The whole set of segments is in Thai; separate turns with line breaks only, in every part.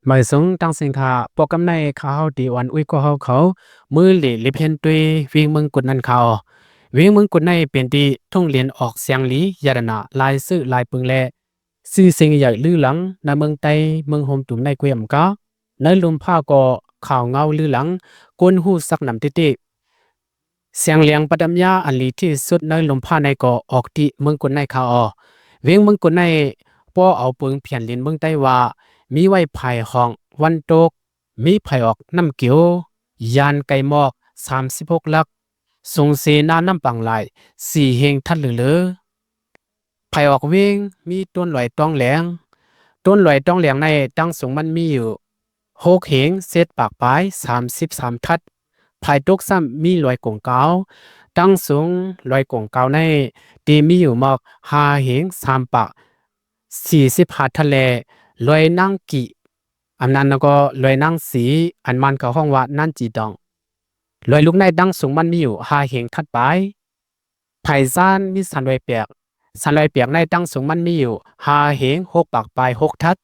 หมายสงตั้งสิงคาปกำในข้าวดีวันอุ้ยก็เขามือหลีลิเพียนตุยวิ่งมึงกุดนั่นเขาวิ่งมึงกุดในเป็นที่ท่องเรียนออกเสียงลียาดนาลายซื้อลายปึงแลซื้อสิ่งใหญ่ลือหลังในเมืองไตเมืองโฮมตุ่มในเกวียมก้าในลมผ้าก็ข่าวเงาลือหลังกวนหูสักนำติติเสียงเลียงประดำยาอันลีที่สุดในลมผ้าในก็ออกที่เมืองกุดในเขาวิ่งมึงกุดในป้อเอาปึงเพียนลินเมืองไตว่ามีไว้ภายห้องวันโตกมีไผออกน้ำเกียวยานไก่หมอก36ลักทรงเสนาน้ำปังลายสี่เฮงทัดเหลือไผออกวิ่งมีต้นลอยต้องแหลงต้นลอยต้องแหลงในตั้งสูงมันมีอยู่6เฮงเศษปากปลาย33ทัดภายตกซ้ำมีลอยกงเกาตั้งสูงลอยกงเกาในตีมีอยู่หมอก5เฮง3ปาก45ทะเลลอยนั่งกิอันนั้นก็ลอยนั่งสีอันมันเขาห้องว่านั่นจีดองลอยลูกในดังสูงมันมีอยู่5เฮงทัดไปไผ่ซ่านมีสันลอยเปียกสันลอยเปียกในดังสูงมันมีอยู่5เฮง6ปากปลาย6ทัด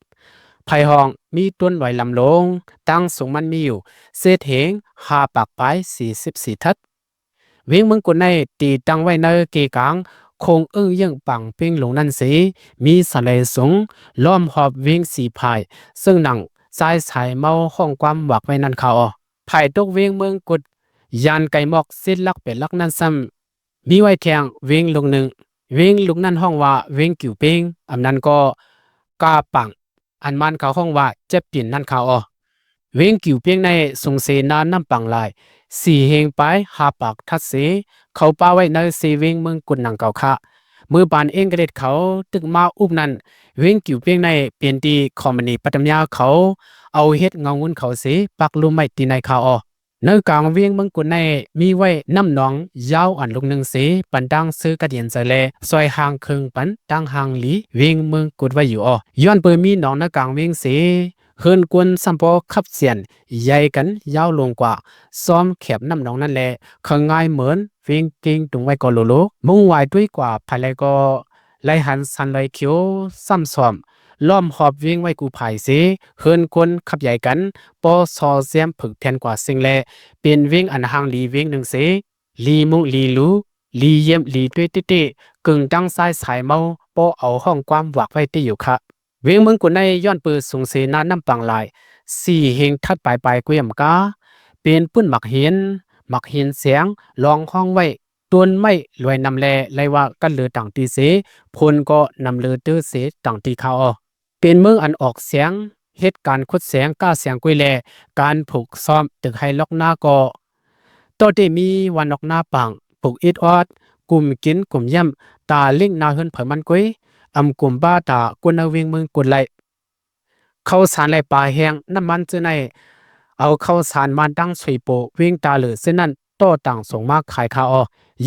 ไผ่ห้องมีต้นลอยลำลงตั้งสูงมันมีอยู่เศษเฮง5ปากปลาย44ทัดเวียงเมืองกุนในตีตั้งไว้ในเกกลางคงยังปังเพ่งลงนั่นสิมีสะเลสงล้อมหอบเวียงสีพายซึ่งหนังสายสายเมาห้องความหวักไว้นั่นเขาภายตกเวียงเมืองกุดยานไก่หมอกสิ้นลักเป็ดลักนั่นซ้ำมีไว้แทงเวียงลงหนึ่งเวียงลุกนั่นห้องว่าเวียงกิ่วเป้งอันนั้นก็กาปังอันมันเขาห้องว่าเจ็บปิ่นนั่นเขาเวียงกิ่วเป้งในทรงเสนาน้ำปังลายสี่เฮงไป5ปากทัดเสเขาป้าไว้ในเซเวียงเมืองกุดหนังเก่าค่ะมือบานเองกระเด็ดเขาตึกมาอุบนั้นเวียงกิ่วเป้งในเปลี่ยนดีคอมมานีปัตมยาเขาเอาเฮ็ดเงาเงินเขาเสปักลุมไม่ตีในเขาในกลางเวียงเมืองกุดในมีไว้น้ำหนองยาวอันลูกหนึ่งเสปันดังซื้อกระเดียนใจแลซอยหางเคืองปันดังหางหลีเวียงเมืองกุดไว้อยู่ย้อนเปิดมีหนองในกลางเวียงเสเฮินกวนสัมปอขับเสียนใหญ่กันยาวลงกว่าซ้อมแคบน้ำหนองนั่นแหละข้างง่ายเหมือนเวียงเก่งตรงไว้ก็โลโลมุ่งไว้ด้วยกว่าภายไรก็ไลหันสันไลเขียวซ้ำซ้อมล้อมหอบเวียงไว้กูภายเสเฮินกวนขับใหญ่กันปอซอเสียมผึกแทนกว่าสิ่งแลเป็นเวียงอันหางลีเวียงหนึ่งเสลีมุงลีลูลีเยี่ยมลีด้วยเต้กึ่งดังสายสายเมาปอเอาห้องความหวักไว้ที่อยู่ค่ะเวียงเมืองกุนในย้อนปืนสูงเสนาน้ำปังลายสี่เฮงทัดปลายเกวียมกาเป็นปื้นหมักเห็นเสียงลองห้องไว้ต้นไม่รวยนำแลไลว่ากันเลือต่างตีเสพลก็นำเลือตื้อเสต่างตีเขาเป็นเมืองอันออกเสียงเหตุการณ์คุดเสียงก้าเสียงกุยแลการผูกซ้อมตึกให้ล็อกหน้าก็ต่อที่มีวันล็อกหน้าปังผูกอิดออดกลุ่มกินกลุ่มย่ำตาเล่งนาเฮินเผยมันกุยอำกลุ่มบ้าตากวนเอาเวียงเมืองกุดไหลเข้าสารไหลปลาแห้งน้ำมันเจอในเอาเข้าสารมันตั้งสวยโปเวียงตาเหลือเส้นนั้นโต้ต่างส่งมากขายคา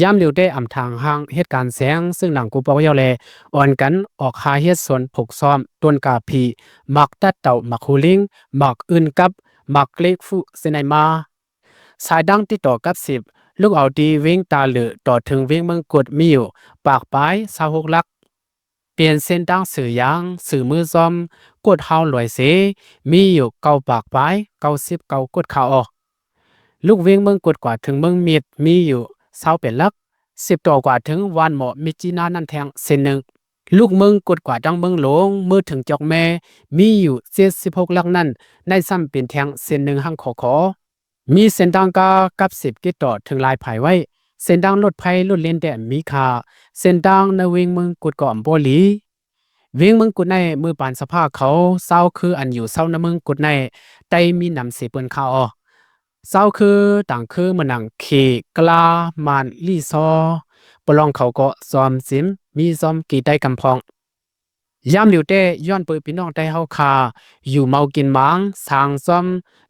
ย่ำเหลียวได้อำทางห้างเหตุการณ์แสงซึ่งหนังกูปาวายแลอ่อนกันออกหาเฮ็ดส่วนผูกซ้อมต้นกาพีมักตัดเต่ามักฮูลิงมักอื่นกับมักเล็กฟุเสนมาสายดังติดต่อกับ10ลูกเอาดีเวียงตาเหลือต่อถึงเวียงเมืองกดมีอยู่ปากปลาย26ลักเปลี่ยนเส้นดังสื่อยางสื่อมือซ้อมกดเฮาหลอยเสมีอยู่เก้าปากปลาย99กดข่าวลูกเวียงเมืองกดกว่าถึงเมืองมีดมีอยู่20เป็นลัก10ต่อกว่าถึงวันเหมาะมิจีนานั่นแทงเส้นหนึ่งลูกเมืองกดกว่าดังเมืองหลวงเมื่อถึงจอกแม่มีอยู่76ลักนั้นในซ้ำเป็นแทงเส้นหนึ่งห้างขอมีเส้นดังกากับ10กิโลต่อถึงลายภายไว้เส้นดังรถไฟรถเลนแดนมีค่าเส้นดังในเวียงเมืองกดก่อมโบลีเวียงเมืองกุดในมือปานสภาพเขาเศร้าคืออันอยู่เศร้าในเมืองกุดในไตมีนำเสเปิ้นเขาเศร้าคือต่างคือมันหนังเคกลามานลี่ซอปลองเขาก็ซอมซิมมีซอมกี่ได้กำพองยามเหลียวเต้ย้อนเปิดพี่น้องได้เฮาคาอยู่เมากินหมางสางซอม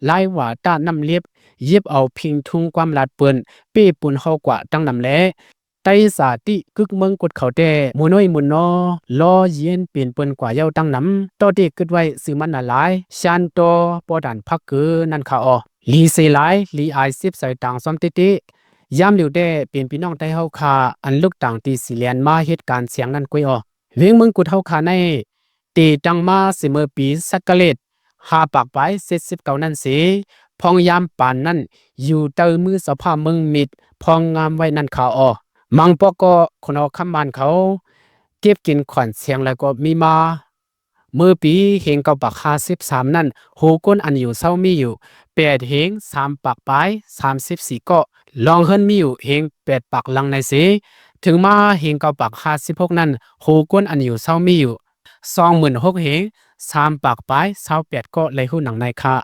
ไล่หว่าต้านน้ำเลียบเย็บเอาพิงทุ่งความลาดเปิ้นเป้ปุ่นเฮากว่าตั้งนำแลไตสาติกึกเมืองกดเขาแต่หมู่น้อยหมู่นอลอเย็นเปลี่ยนเปิ้นกว่าเย้าตั้งนำต่อเด็กกึดไว้ซื้อมันน่ะหลายชันโตปอดันพักคือนั่นค่ะลีเซหลายลีไอ10ใส่ต่างซ้อมติยามเหลียวได้เปลี่ยนพี่น้องไต้เฮาคาอันลูกต่างตีสิเลียนมาเหตุการณ์เสียงนั้นกุยเวียงเมืองกุดเฮาคาในตีดังมาสิเมื่อปีสักกะเลด ปากไป79นั่นสิพองยามปานนั่นอยู่เตอมือสภาพมึงมิดพองงามไว้นั่นขาอ้อมังปอก็คนเอาคำมันเขาเก็บกินขวัญเสียงแล้วก็มีมาเมื่อปีเฮงเก้าปาก53นั่นโหก้นอันอยู่เศร้ามีอยู่8เฮง3ปากไป34ก็ลองเฮิรนมีอยู่เฮง8ปากลังในสิถึงมาเฮงเก้าปาก56นั่นโหก้นอันอยู่เศร้ามีอยู่26,000เฮง3ปากไป28ก็เลยหู้หนังในค่ะ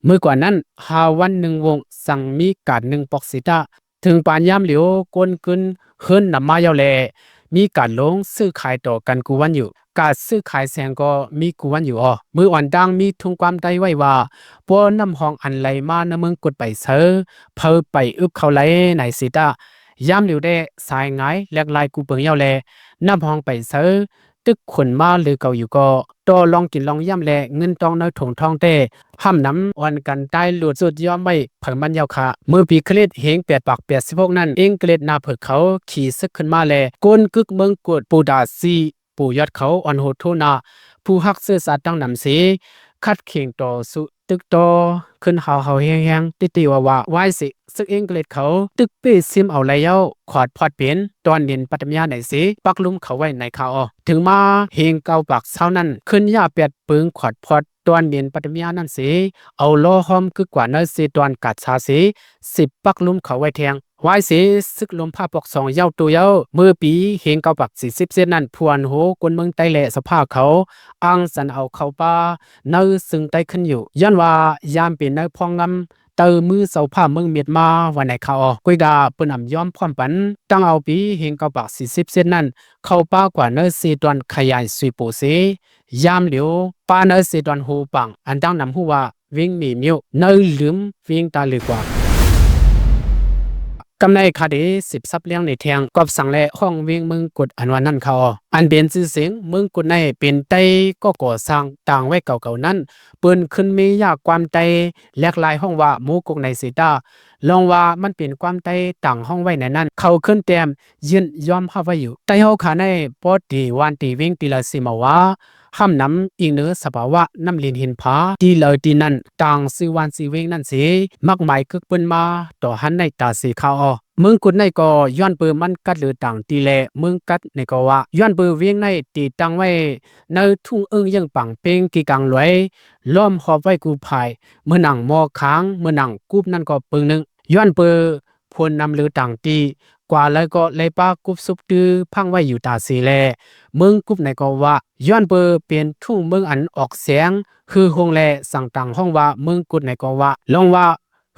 เมื่อกว่านั้นหาวันหนึ่งวงสั่งมีการหนึ่งปอกสิตาถึงปานยามเหลียวก้นกึนเฮิรนนำมาเยาแลมีการลงซื้อขายต่อกันกูวันอยู่การซื้อขายแสงก็มีกูวันอยู่มืออ่อนดังมีทุงความได้ไว้ว่าปวนำห้องอันไหลมานะมึงกดไปเซอเพอไปอึบเขาไหลไหนสิตายามเหลียวได้สายงายแลกลายกูเปิงเยาแลนำห้องไปเซอตึกขนมาหรือเก่าอยู่ก็ต่อลองกินลองย่ำแลเงินตองในถุงทองเต้ห้ำน้ำอ่อนกันได้หลุดสุดย่อมไม่เผิงมันยาวค่ะมือปีเคล็ดเฮง8 ปาก86นั่นเองเกล็ดนาเผิกเขาขี่ซึกขึ้นมาแลก้นกึกเมืองกดปูดาซีปู่ยอดเขาอ่อนโหดโทนาผู้ฮักเสื้อสาตั้งนำเสคัดเข่งต่อสุตึกต่อขึ้นเฮาแห้งๆติว่าไหวสิซึกเองเกล็ดเขาตึกเป้ซิมเอาไรเย้าขอดพอดเปลี่ยนตอนเรียนปัตยาไหนสิปักลุ่มเขาไว้ในเขาถึงมาเฮงเกาปากเช้านั้นขึ้นยาเปียดปึงขอดพอดตอนเรียนปัตยานั่นสิเอาล้อห้อมคือกว่านั้นสิตอนกัดชาสิ10ปักลุ่มเขาไว้แทงไว้สิซึกลมผ้าปอก2เย้าตัวเย้าเมื่อปีเฮงเกาปัก40เซนนั้นพวนโหกวนเมืองไตแหล่สภาพเขาอังสันเอาเข้าป่าเนื้อซึ่งไตขึ้นอยู่ย้อนว่ายามเป็นเนื้อพองงำเตอมือเสาผ้าเมืองเมียดมาวันไหนเขากุยกาเปิ้นย่อมพร้อมปันตั้งเอาปีเฮงเกาปัก40เซนนั้นเข้าป่ากว่าเนื้อซีตอนขยายสุยโปเซยามเหลียวป้าเนื้อซีตอนหูปังอันตั้งนำหัววิ่งมีมิวเนื้อลืมวิ่งตาลึกกว่ากำในคดี10ซับเลี้ยงในเทียงกอบสั่งและห้องเวียงมึงกดอันวันนั้นเขาอันเป็นชื่อเสียงมึงกดในเป็นไตก็ก่อสร้างต่างไว้เก่าๆนั้นเปิ้นขึ้นมียากความไตแลกลายห้องว่าหมู่กกในสิตาลองว่ามันเป็นความไตต่างห้องไว้ในนั้นเขาขึ้นแต้มยืนยอมภาพไว้อยู่ไตเฮาขาในปอดีวันตีวิ่งตีละสิมาว่าห้ามน้ำอีกเนื้อสภาวะน้ำลินหินผาที่เลยที่นั่นต่างซื้อวันสีเวงนั่นสิมักหมายคึกเปิ้นมาต่อหันในตาสีขาวมึงกุดในก็ย้อนเปือมันกัดหรือต่างตีแลมึงกัดในก็ว่าย้อนเปือเวียงในตีตั้งไว้ในทุ่งยังปังเป้งกีกังลอยล้อมหอบไว้กูภายเมื่อหนังหมอค้างเมื่อหนังกูบนั่นก็ปึงนึงย้อนเปือพลนำหรือต่างตีกว่าแล้วก็เลยป้ากุบซุบตื้อพังไว้อยู่ตาสีแลมึงกุบในก็ว่าย้อนเปือเป็นทุ่งเมืองอันออกเสียงคือคงแลสั่งต่างห้องว่ามึงกุดในก็ว่าลองว่า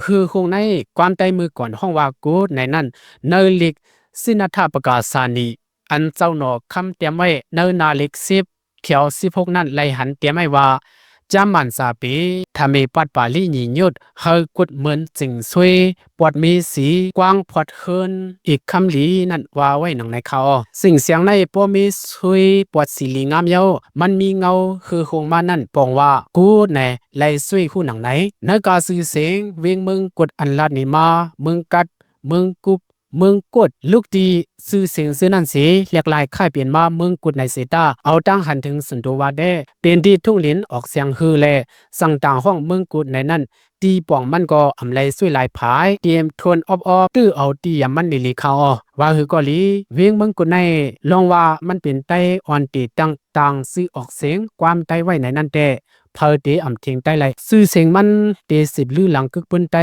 คือคงในความใจมือก่อนห้องว่ากูในนั้นเนลิกสินาธาประกาศานีอันเจ้าหนอคำเตรียมไว้เนนาลิก10เขียว16นั่นไลหันเตรียมไว้ว่าจำมันซาปีทำให้ปัดปาลีหญิงยุดเฮกุดเหมือนจิงซวยปวดมีสีกว้างพอดเฮินอีกคำหลีนั่นว่าไว้หนังในเขาสิ่งเสียงในปวมีซวยปวดสีลีงามเย้ามันมีเงาคือคงมานั่นปองว่ากูแน่ไลซวยคู่หนังไหนนักการสื่อเสียงเวียงมึงกดอันลาดนี่มามึงกัดมึงกุบมึงกดลูกดีซื้อเสียงซื้อนั่นสิเรียกลายค่ายเปลี่ยนมามึงกดในเซตาเอาตั้งหันถึงสุนทรวาเดเป็นที่ทุ่งลิ้นออกเสียงฮือแลสั่งต่างห้องมึงกดในนั้นตีป่องมันก็อำไลสวยลายผายเตรียมทวนออบตื้อเอาตียามันลิลิเขาว่าคือก็ลีเวียงมึงกดในลองว่ามันเป็นไตอ่อนตีตั้งต่างซื้อออกเสียงความไตไว้ในนั้นแต่เพอเตอำเทียงไตไหลซื้อเสียงมันเต10ลือหลังกึกปืนไต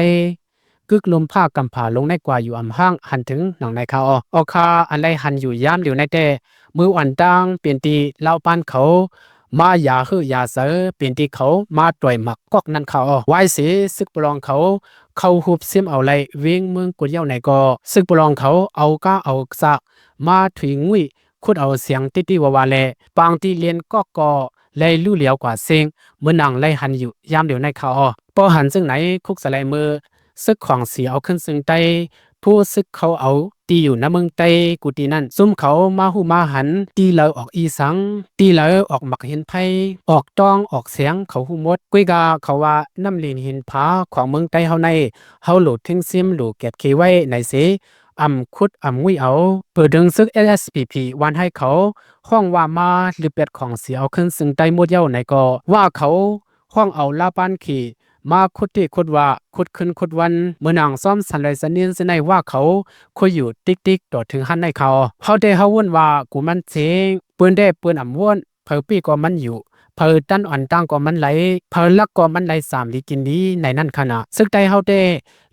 กึกลมผ้ากำผาลงในกว่าอยู่อำห้างหันถึงหนังในเขาออกคาอันใดหันอยู่ย่ามอยู่ในแต่มืออ่อนตังเปลี่ยนตีเล่าปานเขามาอย่าฮือยาเสอเปลี่ยนตีเขามาต่อยหมักกอกนั่นเขาไว้เสียซึกปลองเขาหุบเสียมเอาไรเวียงเมืองกุดเย้าไหนก็ซึกปลองเขาเอาก้าเอาซากมาถุยงุยคุดเอาเสียงติวาวาแลปางตีเลียนก็เลยลู่เหลียวกว่าเสียงเมื่อนังเลยหันอยู่ย่ามเดียวในเขาพอหันซึ่งไหนคุกสลายมือซึกของเสียเอาขึ้นซึ่งไตผู้ซึกเขาเอาตีอยู่น้ำเมืองไตกูตีนั่นซุ่มเขามาหูมาหันตีเลยออกอีสังตีเลยออกหมักเห็นไพ่ออกต้องออกเสียงเขาหูมดกุ้ยกาเขาว่าน้ำลินเห็นผาของเมืองไตเฮาในเฮาหลุดทิ้งซิมหลุดเก็บเคไว้ในเสคุดงุยเอาเปิดดึงซึก LSPP วันให้เขาห้องว่ามาหรือเป็ดของเสียเอาขึ้นซึ่งไตหมดเย้าในก็ว่าเขา ห้องเอาลาปานขี่มาคุดที่คุดว่าคุดขึ้นคุดวันเมื่อนางซ่อมสันไรสนินสิในว่าเขาคุยอยู่ติ๊กต่อถึงหันในเขาเฮาได้เฮาวนว่ากูมันเจงปืนได้ปืนอ่ำวนเผอปี้ก็มันอยู่เผอตั้นอ่อนตั้งก็มันไหลเผอลักก็มันไหลสามลีกินดีในนั่นขณะซึกได้เฮาได้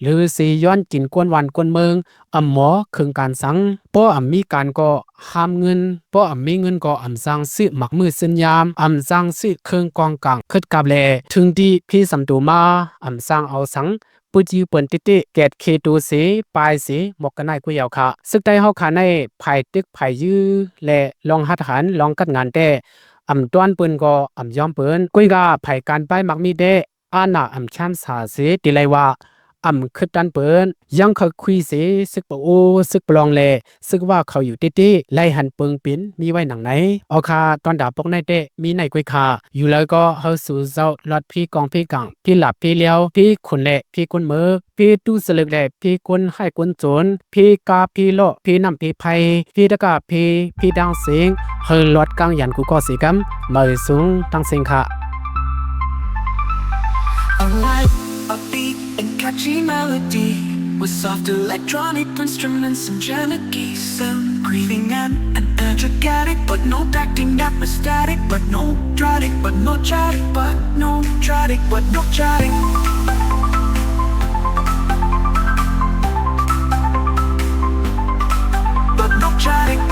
หรือสีย้อนกินกวนวันกวนเมืองอำหมอคึงการสังป้ออำมีการก็ห้ามเงินป้ออำมีเงินก็อำสร้างซื้อหมักมือสัญญามอำสร้างซื้อเครื่องกองกลางคึดกับแลถึงดีพี่สำตูมาอำสร้างเอาสังปุจีเปิ่นติติแกดเคตูสีปลายสีหมกกันได้กุยาวค่ะซึกได้เฮาขาในภายตึกภายยื้อและลองหัดหันลองกัดงานแต่อำต้วนเปิ้นก็อำยอมเปิ้นกุยกาภายการไปมักมีเดอานาอำช้ำสาเสติไลว่าอำคึดดันเปิ้นยังเขาคุยเสซึกปะโอซึกปลองแลซึกว่าเขาอยู่ติไล่หันเปิงปิ้นมีไว้หนังไหนเอาคาตอนดาปกในเดมีในกุยคาอยู่แล้วก็เฮาสู่เจ้าลอดพี่กองพี่กังพี่หลับพี่เลี้ยวพี่ขุนแลพี่กุนมือพี่ตู้สลึกแลพี่กุนให้กุนโจรพี่กาพี่โลพี่นำพี่ไผพี่ตะกาพี่ดังเสียงเฮาลอดกังยันกูก็สิกำมือสูงตั้งเสียงค่ะ
Alive, upbeat and catchy melody with soft electronic instruments and angelic keys. Breathing and energetic, but no acting that was static, but no dramatic, but no chatic, but no dramatic, but no chatting. But no chatting.